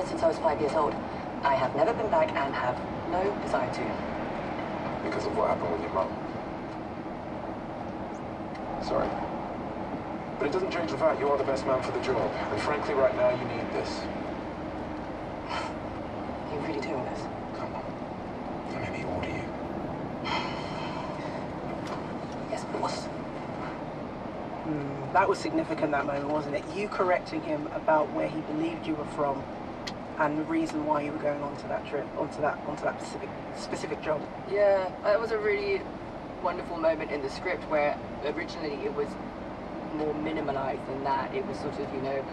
since I was 5 years old. I have never been back and have no desire to. Because of what happened with your mum? Sorry. But it doesn't change the fact you are the best man for the job. And frankly, right now, you need this. You really doing this? Come on. Let me order you. Yes, boss. That was significant, that moment, wasn't it? You correcting him about where he believed you were from and the reason why you were going onto that trip, onto that specific job. Yeah, it was a really wonderful moment in the script where originally it was more minimalized than that. It was sort of, you know,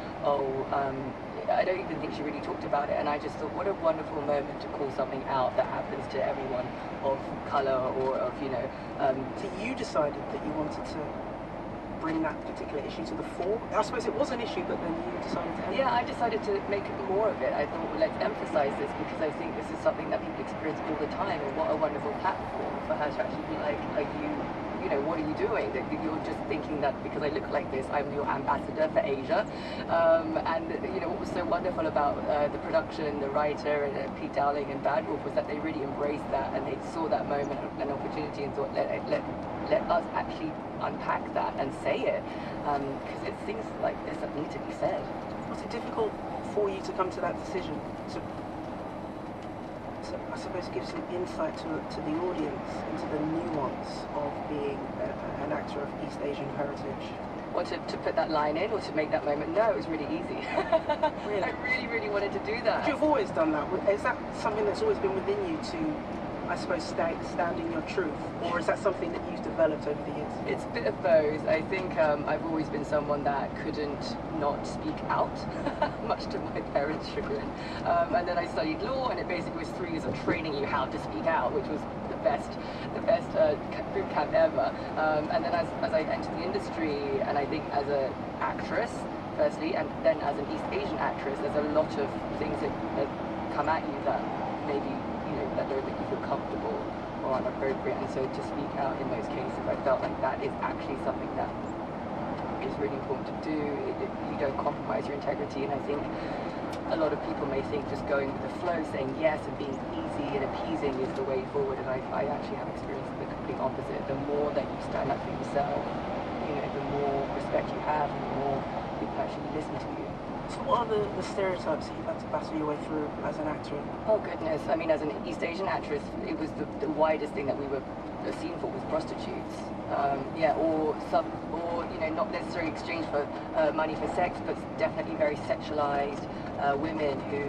I don't even think she really talked about it, and I just thought, what a wonderful moment to call something out that happens to everyone of color or of, you know. So you decided that you wanted to bring that particular issue to the fore? I suppose it was an issue, but then you decided to... Yeah, I decided to make more of it. I thought, well, let's emphasize this because I think this is something that people experience all the time, and what a wonderful platform for her to actually be like, are you know, what are you doing? That you're just thinking that because I look like this, I'm your ambassador for Asia. And, you know, what was so wonderful about the production, the writer, and Pete Dowling and Bad Wolf was that they really embraced that, and they saw that moment, an opportunity, and thought, let us actually unpack that and say it, because it's things like this that need to be said. Was it difficult for you to come to that decision to I suppose give some insight to the audience into the nuance of being an actor of East Asian heritage? Or to put that line in, or to make that moment? No, it was really easy. Really? I really wanted to do that. You've always done that. Is that something that's always been within you to, I suppose, stand in your truth? Or is that something that you've developed over the years? It's a bit of both. I think I've always been someone that couldn't not speak out, much to my parents' chagrin. And then I studied law, and it basically was 3 years of training you how to speak out, which was the best boot camp ever. And then as I entered the industry, and I think as an actress, firstly, and then as an East Asian actress, there's a lot of things that come at you that maybe, you know, that don't make you feel comfortable or inappropriate, and so to speak out in those cases, I felt like that is actually something that is really important to do. You don't compromise your integrity, and I think a lot of people may think just going with the flow, saying yes and being easy and appeasing is the way forward, and I actually have experienced the complete opposite. The more that you stand up for yourself, you know, the more respect you have, and the more people actually listen to you. So what are the stereotypes that you've had to battle your way through as an actor? Oh goodness, I mean, as an East Asian actress, it was the widest thing that we were seen for was prostitutes. Or you know, not necessarily exchange for money for sex, but definitely very sexualized women who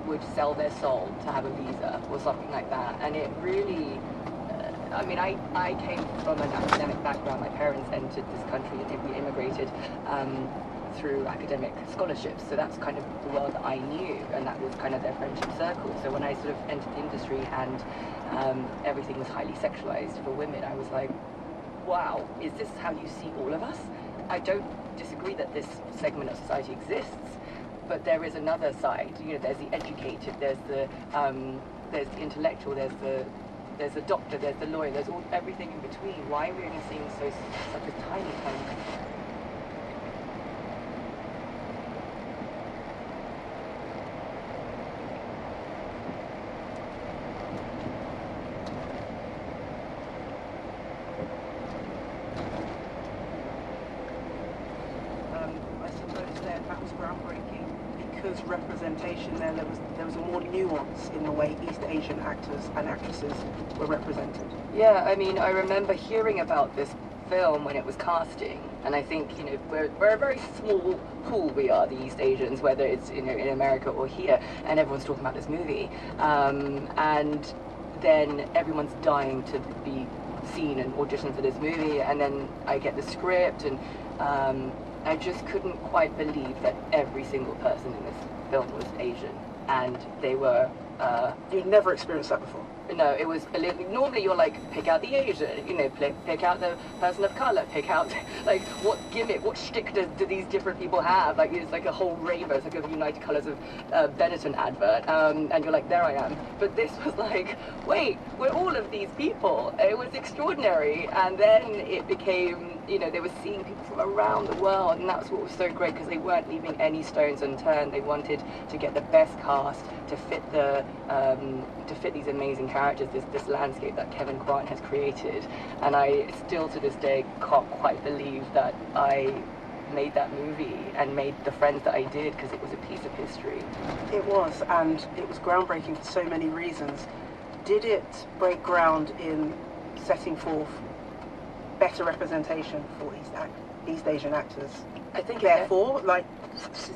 would sell their soul to have a visa or something like that. And it really, I mean, I came from an academic background. My parents entered this country and we immigrated through academic scholarships, so that's kind of the world that I knew, and that was kind of their friendship circle. So when I sort of entered the industry and everything was highly sexualized for women, I was like, wow, is this how you see all of us? I don't disagree that this segment of society exists, but there is another side. You know, there's the educated, there's the intellectual, there's the doctor, there's the lawyer, there's everything in between. Why are we only seeing such a tiny groundbreaking because representation there was more nuance in the way East Asian actors and actresses were represented. Yeah, I mean, I remember hearing about this film when it was casting, and I think, you know, we're a very small pool, we are, the East Asians, whether it's, you know, in America or here, and everyone's talking about this movie, and then everyone's dying to be seen and audition for this movie, and then I get the script, and I just couldn't quite believe that every single person in this film was Asian, and they were... You'd never experienced that before? No, it was normally you're like, pick out the Asian, you know, pick out the person of color, pick out like what gimmick, what shtick do these different people have? Like it's like a whole rainbow, it's like a United Colors of Benetton advert, and you're like, there I am. But this was like, wait, we're all of these people. It was extraordinary, and then it became, you know, they were seeing people from around the world, and that's what was so great, because they weren't leaving any stones unturned. They wanted to get the best cast to fit these amazing characters, this landscape that Kevin Grant has created. And I still to this day can't quite believe that I made that movie and made the friends that I did, because it was a piece of history. It was, and it was groundbreaking for so many reasons. Did it break ground in setting forth better representation for East Asian actors? I think Therefore, like,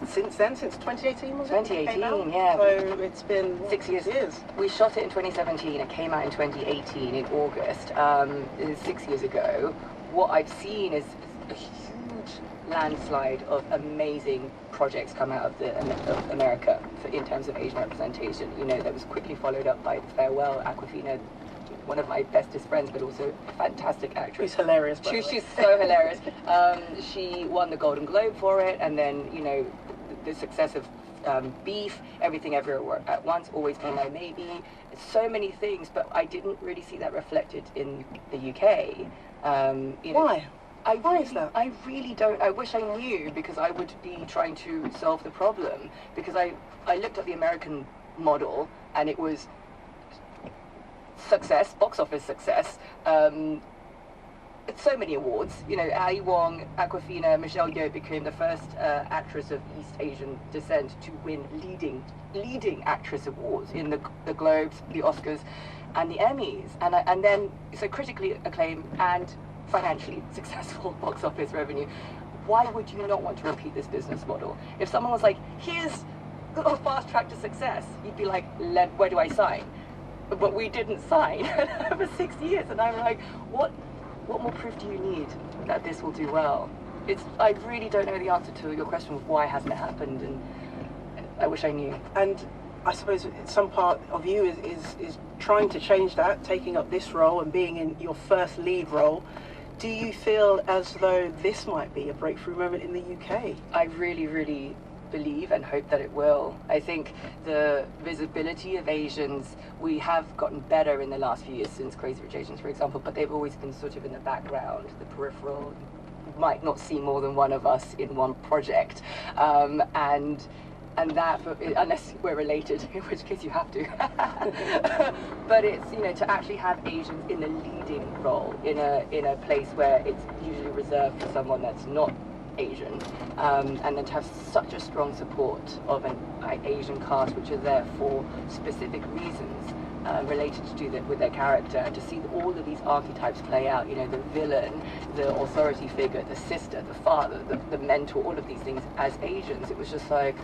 since then, since 2018, was it? 2018, yeah. So it's been 6 years. We shot it in 2017. It came out in 2018 in August. 6 years ago. What I've seen is a huge landslide of amazing projects come out of America in terms of Asian representation. You know, that was quickly followed up by The Farewell, Awkwafina, one of my bestest friends, but also a fantastic actress. She's hilarious, by the way. She's so hilarious. She won the Golden Globe for it, and then, you know, the success of Beef, Everything Everywhere at Once, Always Be My Maybe, so many things, but I didn't really see that reflected in the UK. You know, Why? Why is that? I really don't. I wish I knew, because I would be trying to solve the problem. Because I looked at the American model, and it was success, box office success. So many awards. You know, Ali Wong, Awkwafina, Michelle Yeoh became the first actress of East Asian descent to win leading actress awards in the Globes, the Oscars, and the Emmys. And then so critically acclaimed and financially successful box office revenue. Why would you not want to repeat this business model? If someone was like, here's a fast track to success, you'd be like, where do I sign? But we didn't sign for 6 years, and I'm like, what more proof do you need that this will do well? I really don't know the answer to your question of why hasn't it happened, and I wish I knew. And I suppose some part of you is trying to change that, taking up this role and being in your first lead role. Do you feel as though this might be a breakthrough moment in the UK? I really, really believe and hope that it will. I think the visibility of Asians, we have gotten better in the last few years since Crazy Rich Asians, for example, but they've always been sort of in the background, the peripheral. You might not see more than one of us in one project, and that, unless we're related, in which case you have to. But it's, you know, to actually have Asians in the leading role in a place where it's usually reserved for someone that's not Asian, and then to have such a strong support of an Asian cast, which are there for specific reasons related to do that with their character, and to see all of these archetypes play out. You know, the villain, the authority figure, the sister, the father, the mentor, all of these things as Asians. It was just like,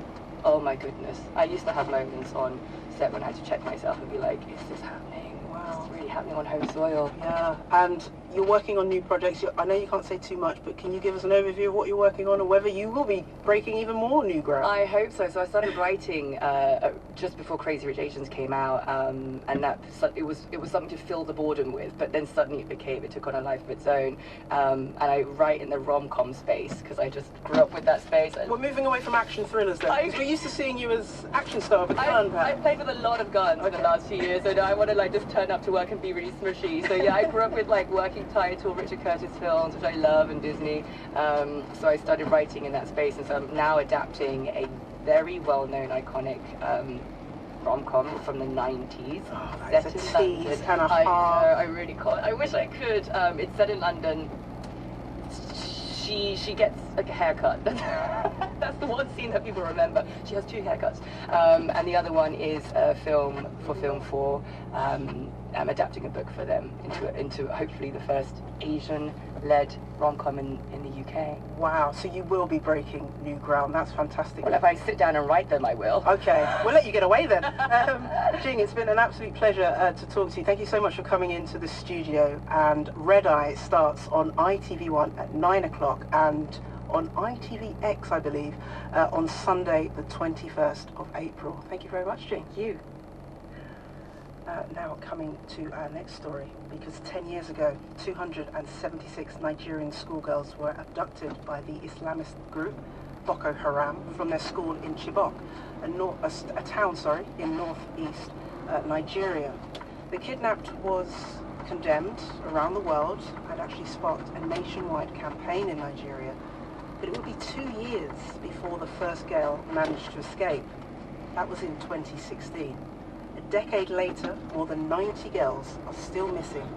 oh my goodness. I used to have moments on set when I had to check myself and be like, is this happening? Wow, it's really happening on home soil. Yeah, and you're working on new projects. I know you can't say too much, but can you give us an overview of what you're working on and whether you will be breaking even more new ground? I hope so. So I started writing just before Crazy Rich Asians came out, and it was something to fill the boredom with. But then suddenly it took on a life of its own. And I write in the rom-com space because I just grew up with that space. We're moving away from action thrillers then, because we're used to seeing you as action star with gun. I played with a lot of guns in the last few years, and I want to like just turn up to work and be really smushy. So yeah, I grew up with like working title Richard Curtis films, which I love, and Disney. So I started writing in that space, and so I'm now adapting a very well-known, iconic rom-com from the 90s. Oh, that's a tease and a half. I really can't. I wish I could. It's set in London. She gets a haircut. That's the one scene that people remember. She has 2 haircuts. And the other one is a film for Film 4. I'm adapting a book for them into hopefully the first Asian-led rom-com in the UK. Wow, so you will be breaking new ground. That's fantastic. Well, if I sit down and write them, I will. Okay, we'll let you get away then. Jing, it's been an absolute pleasure to talk to you. Thank you so much for coming into the studio. And Red Eye starts on ITV1 at 9 o'clock and on ITVX, I believe, on Sunday the 21st of April. Thank you very much, Jing. Thank you. Now coming to our next story, because 10 years ago, 276 Nigerian schoolgirls were abducted by the Islamist group Boko Haram from their school in Chibok, a town in northeast Nigeria. The kidnapped was condemned around the world and actually sparked a nationwide campaign in Nigeria, but it would be 2 years before the first girl managed to escape. That was in 2016. A decade later, more than 90 girls are still missing,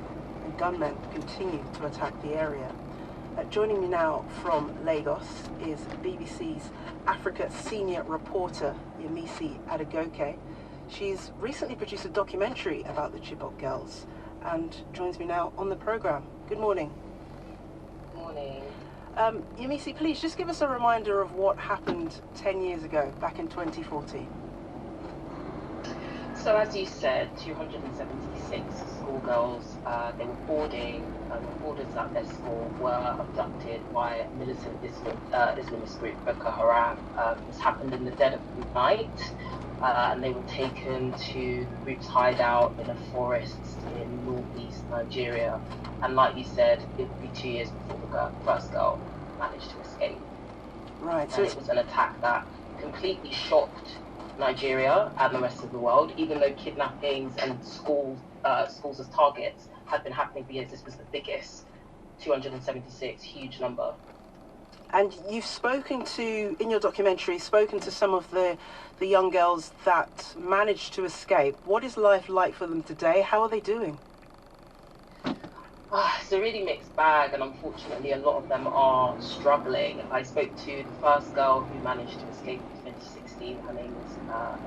and gunmen continue to attack the area. Joining me now from Lagos is BBC's Africa senior reporter, Yemisi Adegoke. She's recently produced a documentary about the Chibok girls and joins me now on the programme. Good morning. Morning. Yemisi, please just give us a reminder of what happened 10 years ago, back in 2014. So as you said, 276 schoolgirls, they were boarding, boarders at their school were abducted by a militant Islamist group, Boko Haram. This happened in the dead of the night, and they were taken to the group's hideout in a forest in northeast Nigeria. And like you said, it would be 2 years before the first girl managed to escape. Right. So it was an attack that completely shocked Nigeria and the rest of the world, even though kidnappings and schools as targets had been happening for years. This was the biggest, 276, huge number. And you've in your documentary, spoken to some of the young girls that managed to escape. What is life like for them today? How are they doing? It's a really mixed bag, and unfortunately a lot of them are struggling. I spoke to the first girl who managed to escape in 2016. Her name is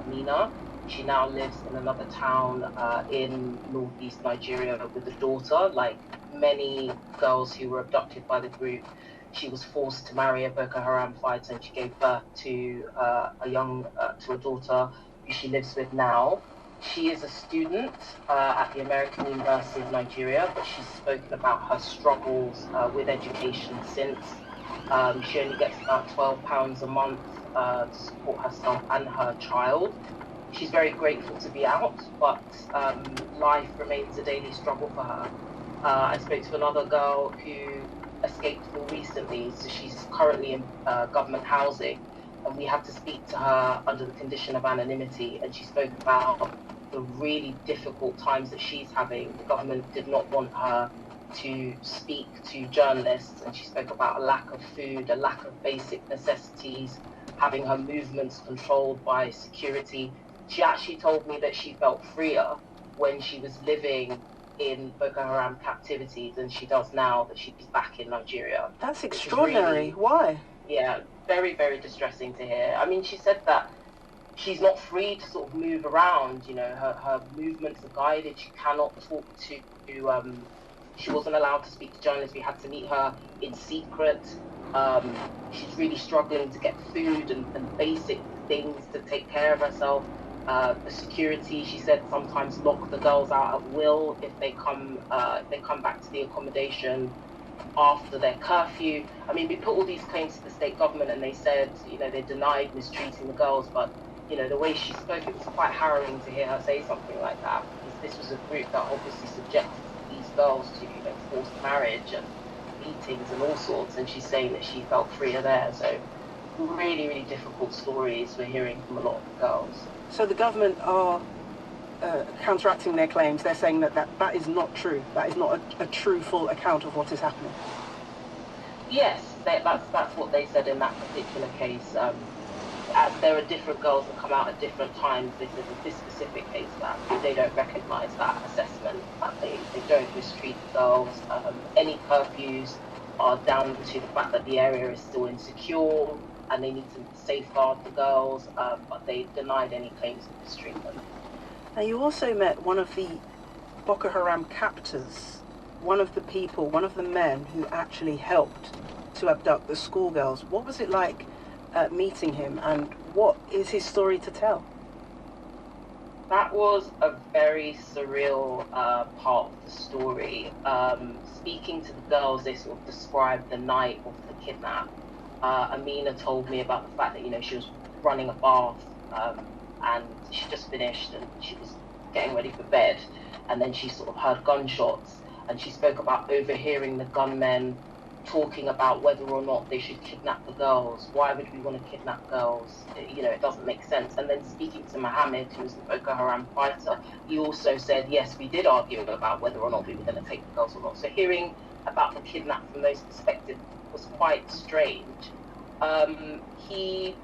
Amina. She now lives in another town in northeast Nigeria with a daughter. Like many girls who were abducted by the group, she was forced to marry a Boko Haram fighter, and she gave birth to a daughter who she lives with now. She is a student at the American University of Nigeria, but she's spoken about her struggles with education since. She only gets about £12 a month to support herself and her child. She's very grateful to be out, but life remains a daily struggle for her. I spoke to another girl who escaped more recently, so she's currently in government housing, and we had to speak to her under the condition of anonymity, and she spoke about the really difficult times that she's having. The government did not want her to speak to journalists, and she spoke about a lack of food, a lack of basic necessities, having her movements controlled by security. She actually told me that she felt freer when she was living in Boko Haram captivity than she does now that she's back in Nigeria. That's extraordinary. Really, why? Yeah, very, very distressing to hear. I mean, she said that she's not free to sort of move around. You know, her movements are guided. She cannot talk to she wasn't allowed to speak to journalists. We had to meet her in secret. She's really struggling to get food and basic things to take care of herself. The security, she said, sometimes lock the girls out at will if they come back to the accommodation after their curfew. I mean, we put all these claims to the state government, and they said, you know, they denied mistreating the girls, but you know, the way she spoke, it was quite harrowing to hear her say something like that, because this was a group that obviously subjected these girls to, you know, forced marriage and beatings and all sorts, and she's saying that she felt freer there. So really, really difficult stories we're hearing from a lot of the girls. So the government are counteracting their claims. They're saying that is not true. That is not a true, full account of what is happening. Yes, that's what they said in that particular case. There are different girls that come out at different times. They said in this specific case that they don't recognise that assessment, that they don't mistreat the girls. Any curfews are down to the fact that the area is still insecure and they need to safeguard the girls, but they denied any claims of mistreatment. Now, you also met one of the Boko Haram captors, one of the men who actually helped to abduct the schoolgirls. What was it like meeting him, and what is his story to tell? That was a very surreal part of the story. Speaking to the girls, they sort of described the night of the kidnap. Amina told me about the fact that, you know, she was running a bath and she just finished, and she was getting ready for bed, and then she sort of heard gunshots, and she spoke about overhearing the gunmen talking about whether or not they should kidnap the girls. Why would we want to kidnap girls? You know, it doesn't make sense. And then speaking to Mohammed, who was the Boko Haram fighter, he also said, yes, we did argue about whether or not we were going to take the girls or not. So hearing about the kidnap from those perspectives was quite strange. He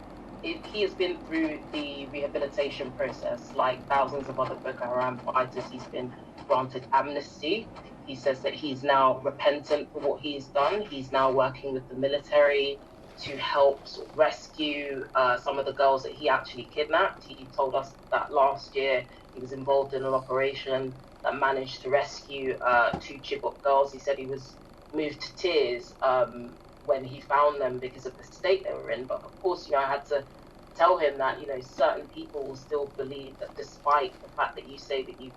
has been through the rehabilitation process like thousands of other Boko Haram fighters. He's been granted amnesty. He says that he's now repentant for what he's done. He's now working with the military to help sort of rescue some of the girls that he actually kidnapped. He told us that last year he was involved in an operation that managed to rescue 2 Chibok girls. He said he was moved to tears when he found them because of the state they were in. But of course, you know, I had to tell him that, you know, certain people will still believe that despite the fact that you say that you've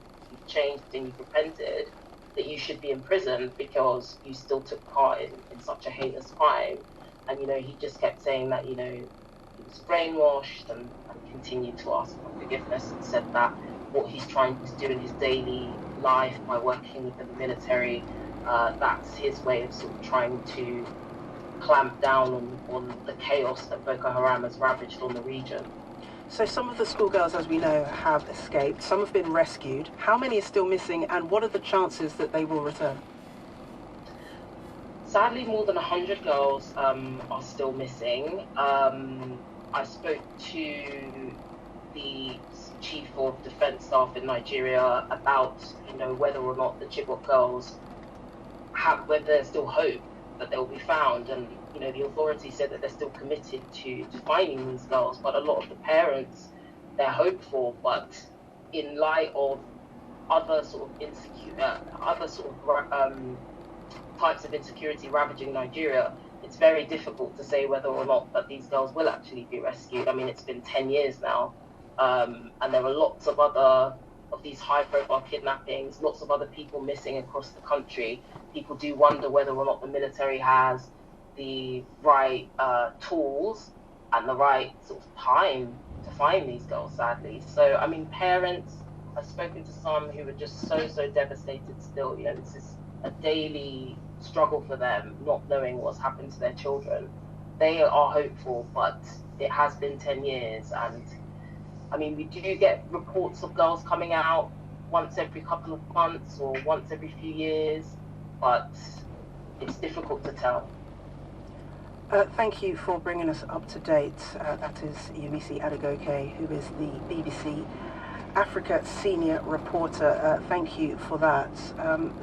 changed and you've repented, that you should be imprisoned because you still took part in such a heinous crime. And, you know, he just kept saying that, you know, he was brainwashed and continued to ask for forgiveness, and said that what he's trying to do in his daily life by working with the military, that's his way of sort of trying to clamp down on the chaos that Boko Haram has ravaged on the region. So some of the schoolgirls, as we know, have escaped. Some have been rescued. How many are still missing, and what are the chances that they will return? Sadly, more than 100 girls are still missing. I spoke to the chief of defense staff in Nigeria about, you know, whether or not the Chibok girls whether there's still hope that they'll be found. And, you know, the authorities said that they're still committed to finding these girls, but a lot of the parents, they're hopeful, but in light of other sort of types of insecurity ravaging Nigeria, it's very difficult to say whether or not that these girls will actually be rescued. I mean, it's been 10 years now, and there are lots of other of these high-profile kidnappings, lots of other people missing across the country. People do wonder whether or not the military has the right tools and the right sort of time to find these girls, sadly. So, I mean, parents, I've spoken to some who are just so devastated still. You know, this is a daily struggle for them, not knowing what's happened to their children. They are hopeful, but it has been 10 years. And, I mean, we do get reports of girls coming out once every couple of months or once every few years, but it's difficult to tell. Thank you for bringing us up to date. That is Yemisi Adegoke, who is the BBC Africa senior reporter. Thank you for that.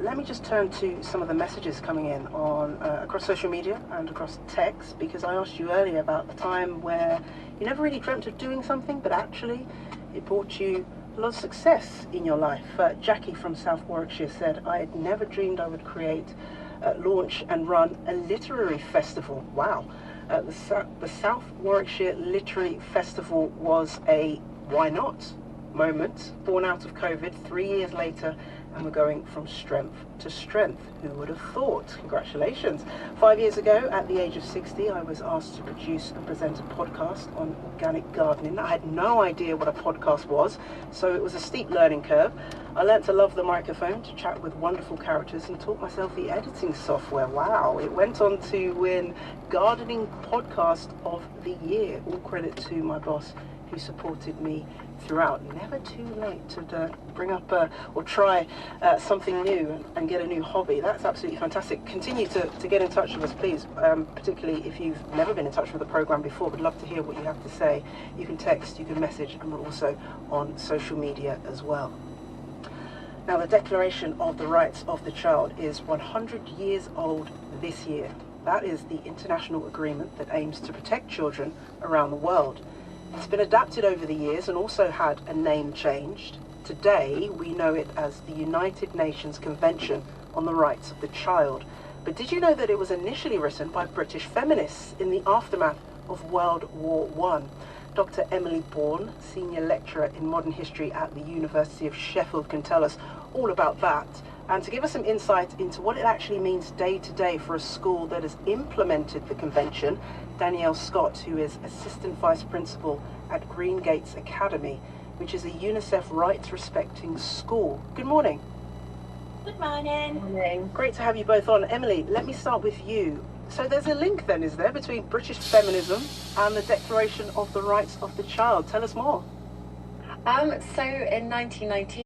Let me just turn to some of the messages coming in on across social media and across text, because I asked you earlier about the time where you never really dreamt of doing something, but actually it brought you a lot of success in your life. Jackie from South Warwickshire said, I had never dreamed I would create, launch and run a literary festival. Wow. The South Warwickshire Literary Festival was a why not moment, born out of COVID 3 years later, and we're going from strength to strength. Who would have thought? Congratulations. 5 years ago, at the age of 60, I was asked to produce and present a podcast on organic gardening. I had no idea what a podcast was, so it was a steep learning curve. I learned to love the microphone, to chat with wonderful characters, and taught myself the editing software. Wow. It went on to win Gardening Podcast of the Year. All credit to my boss, who supported me throughout. Never too late to bring up or try something new and get a new hobby. That's absolutely fantastic. Continue to get in touch with us, please, particularly if you've never been in touch with the programme before. We'd love to hear what you have to say. You can text, you can message, and we're also on social media as well. Now, the Declaration of the Rights of the Child is 100 years old this year. That is the international agreement that aims to protect children around the world. It's been adapted over the years and also had a name changed. Today, we know it as the United Nations Convention on the Rights of the Child. But did you know that it was initially written by British feminists in the aftermath of World War I? Dr. Emily Bourne, senior lecturer in modern history at the University of Sheffield, can tell us all about that. And to give us some insight into what it actually means day to day for a school that has implemented the convention, Danielle Scott, who is Assistant Vice Principal at Green Gates Academy, which is a UNICEF rights-respecting school. Good morning. Good morning. Morning. Great to have you both on. Emily, let me start with you. So there's a link then, is there, between British feminism and the Declaration of the Rights of the Child? Tell us more. So in 1919,